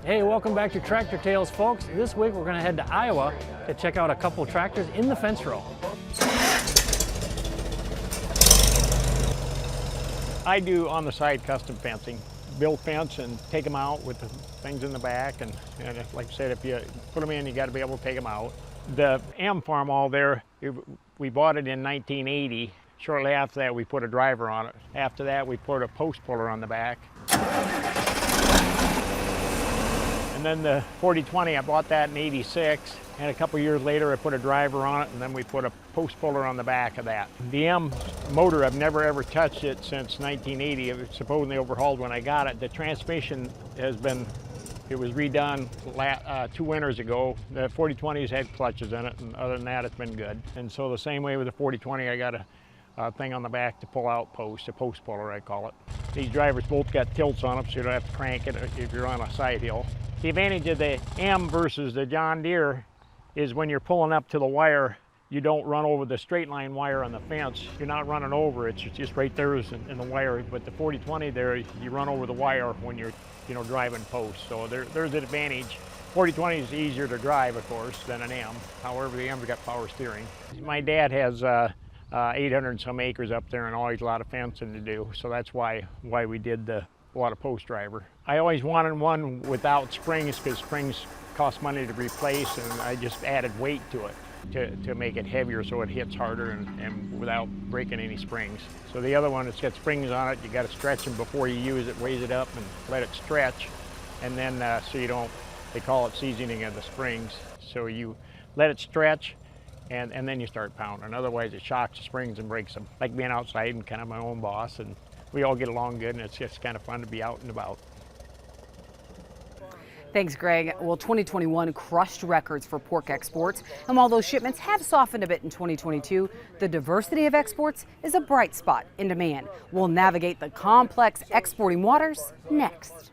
Hey, welcome back to Tractor Tales, folks. This week we're going to head to Iowa to check out a couple tractors in the fence row. I do on-the-side custom fencing. Build fence and take them out with the things in the back, and like I said, if you put them in, you got to be able to take them out. The M Farmall there, we bought it in 1980. Shortly after that, we put a driver on it. After that, we put a post puller on the back. And then the 4020, I bought that in '86, and a couple years later I put a driver on it, and then we put a post puller on the back of that. The M motor, I've never ever touched it since 1980. It was supposedly overhauled when I got it. The transmission has been, it was redone 2 winters ago. The 4020's had clutches in it, and other than that, it's been good. And so the same way with the 4020, I got a thing on the back to pull out post, a post puller I call it. These drivers both got tilts on them, so you don't have to crank it if you're on a side hill. The advantage of the M versus the John Deere is when you're pulling up to the wire, you don't run over the straight line wire on the fence. You're not running over, it's just right there in the wire. But the 4020 there, you run over the wire when you're driving post. So there's an advantage. 4020 is easier to drive, of course, than an M. However, the M's got power steering. My dad has 800 and some acres up there and always a lot of fencing to do. So that's why we did the water post driver. I always wanted one without springs because springs cost money to replace, and I just added weight to it to make it heavier so it hits harder and without breaking any springs. So the other one, it's got springs on it. You got to stretch them before you use it, raise it up and let it stretch, and then so you don't, they call it seasoning of the springs. So you let it stretch and then you start pounding. Otherwise it shocks the springs and breaks them. Like being outside and kind of my own boss, and we all get along good, and it's just kind of fun to be out and about. Thanks, Greg. Well, 2021 crushed records for pork exports, and while those shipments have softened a bit in 2022, the diversity of exports is a bright spot in demand. We'll navigate the complex exporting waters next.